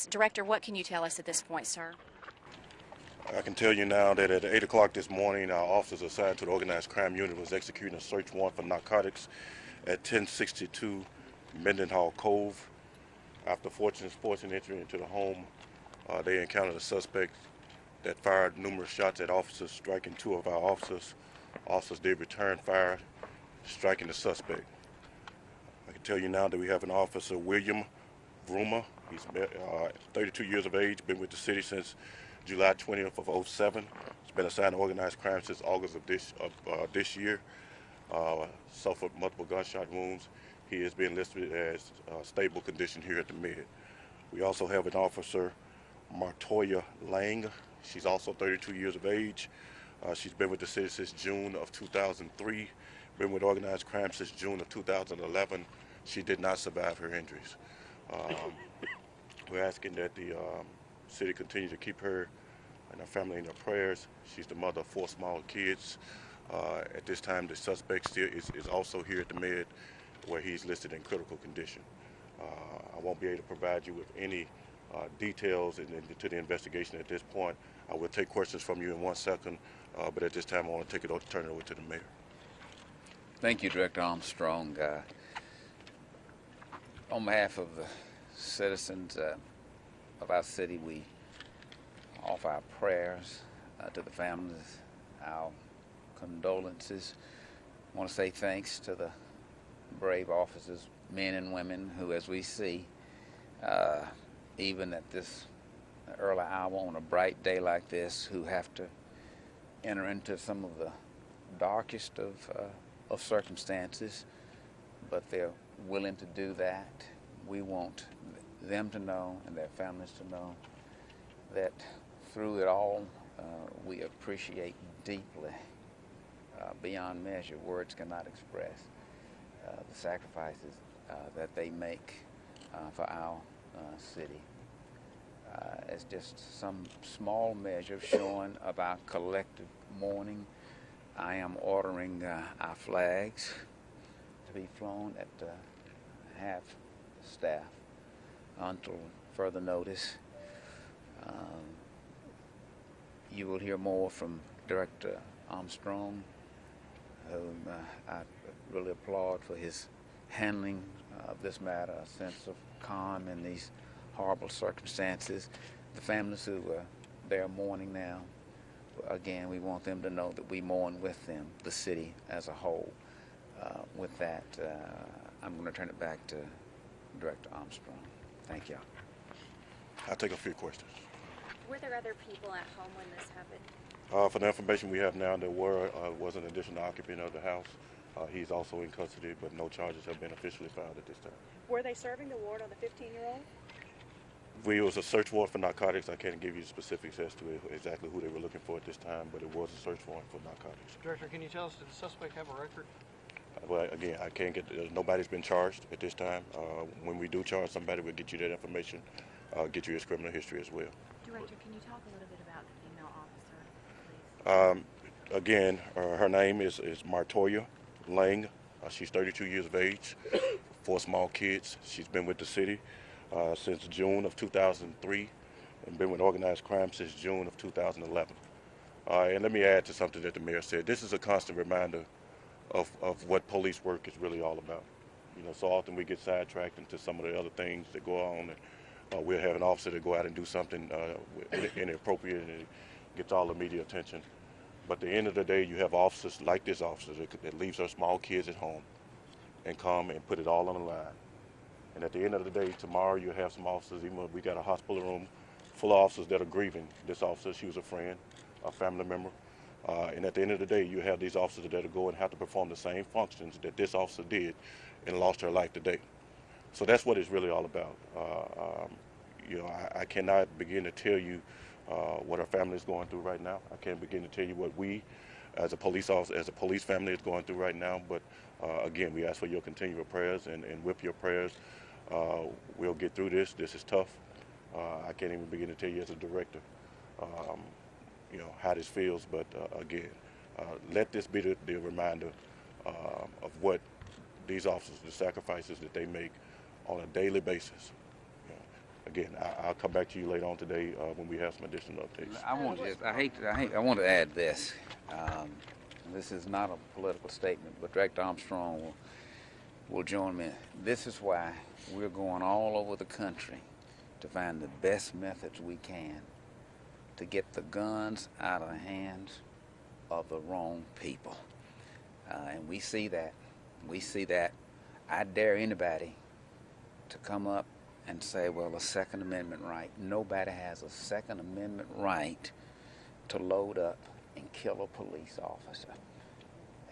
Director, what can you tell us at this point, sir? I can tell you now that at 8 o'clock this morning, our officers assigned to the organized crime unit was executing a search warrant for narcotics at 1062 Mendenhall Cove. After forcing entry into the home, they encountered a suspect that fired numerous shots at officers, striking two of our officers. Officers did return fire, striking the suspect. I can tell you now that we have an officer, William Vroomer. He's 32 years of age, been with the city since July 20th of '07. He's been assigned to organized crime since August of this year. Suffered multiple gunshot wounds. He is being listed as stable condition here at the Med. We also have an officer, Martoiya Lang. She's also 32 years of age. She's been with the city since June of 2003. Been with organized crime since June of 2011. She did not survive her injuries. Um, we're asking that the city continue to keep her and her family in their prayers. She's the mother of 4 small kids. At this time, the suspect still is also here at the Med, where he's listed in critical condition. I won't be able to provide you with any details into the investigation at this point. I will take questions from you in 1 second, but at this time I want to turn it over to the mayor. Thank you, Director Armstrong. On behalf of the citizens of our city, we offer our prayers to the families, our condolences. I want to say thanks to the brave officers, men and women, who, as we see, even at this early hour on a bright day like this, who have to enter into some of the darkest of circumstances, but they're willing to do that. We want them to know and their families to know that through it all, we appreciate deeply, beyond measure, words cannot express, the sacrifices that they make for our city. As just some small measure showing of our collective mourning, I am ordering our flags to be flown at half staff until further notice. You will hear more from Director Armstrong, whom I really applaud for his handling of this matter, a sense of calm in these horrible circumstances. The families who are there mourning now, again, we want them to know that we mourn with them, the city as a whole. With that, I'm going to turn it back to Director Armstrong. Thank you. I'll take a few questions. Were there other people at home when this happened? For the information we have now, there was an additional occupant of the house. He's also in custody, but no charges have been officially filed at this time. Were they serving the warrant on the 15-year-old? It was a search warrant for narcotics. I can't give you specifics as to exactly who they were looking for at this time, but it was a search warrant for narcotics. Director, can you tell us, did the suspect have a record? Well, again, I can't get, nobody's been charged at this time. When we do charge somebody, we'll get you that information, get you his criminal history as well. Director, can you talk a little bit about the female officer, please? Again, her name is Martoiya Lang. She's 32 years of age, 4 small kids. She's been with the city since June of 2003 and been with organized crime since June of 2011. And let me add to something that the mayor said. This is a constant reminder of what police work is really all about. You know, so often we get sidetracked into some of the other things that go on, and we'll have an officer to go out and do something inappropriate, and it gets all the media attention. But at the end of the day, you have officers like this officer that leaves her small kids at home and come and put it all on the line. And at the end of the day, tomorrow you'll have some officers, we got a hospital room full of officers that are grieving this officer. She was a friend, a family member. And at the end of the day, you have these officers that will go and have to perform the same functions that this officer did and lost her life today. So that's what it's really all about. You know, I cannot begin to tell you what our family is going through right now. I can't begin to tell you what we, as a police officer, as a police family, is going through right now. But again, we ask for your continual prayers, and with your prayers, we'll get through this. This is tough. I can't even begin to tell you as a director, you know, how this feels. But again, let this be the reminder of what these officers, the sacrifices that they make on a daily basis. You know, again, I'll come back to you later on today when we have some additional updates. I want to add this. This is not a political statement, but Director Armstrong will join me. This is why we're going all over the country to find the best methods we can to get the guns out of the hands of the wrong people. And we see that. We see that. I dare anybody to come up and say, well, a Second Amendment right. Nobody has a Second Amendment right to load up and kill a police officer.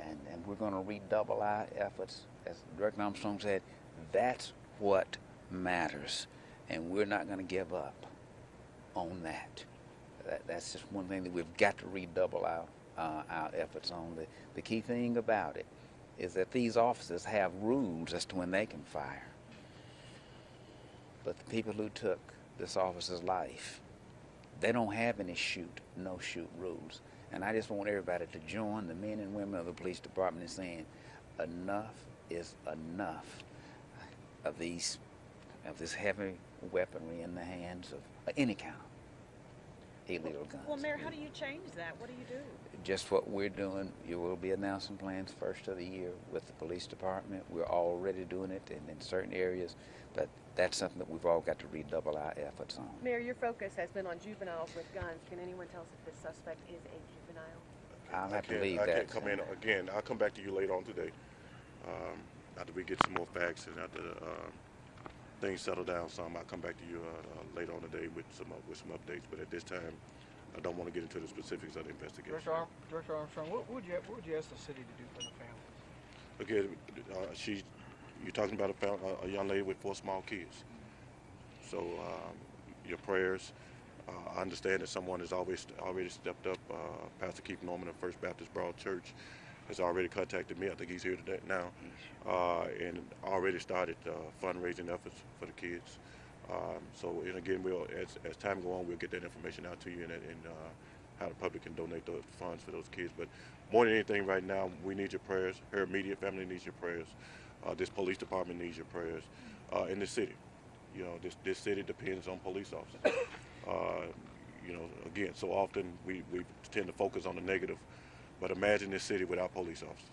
And we're going to redouble our efforts. As Director Armstrong said, that's what matters. And we're not going to give up on that. That's just one thing that we've got to redouble our efforts on. The key thing about it is that these officers have rules as to when they can fire. But the people who took this officer's life, they don't have any shoot, no shoot rules. And I just want everybody to join the men and women of the police department in saying enough is enough of this heavy weaponry in the hands of any kind of illegal guns. Well, Mayor, how do you change that? What do you do? Just what we're doing. You will be announcing plans first of the year with the police department. We're already doing it in certain areas, but that's something that we've all got to redouble our efforts on. Mayor, your focus has been on juveniles with guns. Can anyone tell us if this suspect is a juvenile? I'll have to leave I that. can't come in again. I'll come back to you later on today after we get some more facts and after things settle down some. I'll come back to you later on today with some updates. But at this time, I don't want to get into the specifics of the investigation. Director Armstrong, what would you ask the city to do for the family? Again, you're talking about a young lady with 4 small kids. So your prayers. I understand that someone has already stepped up. Pastor Keith Norman of First Baptist Broad Church has already contacted me. I think he's here today now, and already started fundraising efforts for the kids. And again, as time goes on, we'll get that information out to you and how the public can donate those funds for those kids. But more than anything right now, we need your prayers. Her immediate family needs your prayers. This police department needs your prayers. In the city, this city depends on police officers. Again, so often we tend to focus on the negative, but imagine this city without police officers.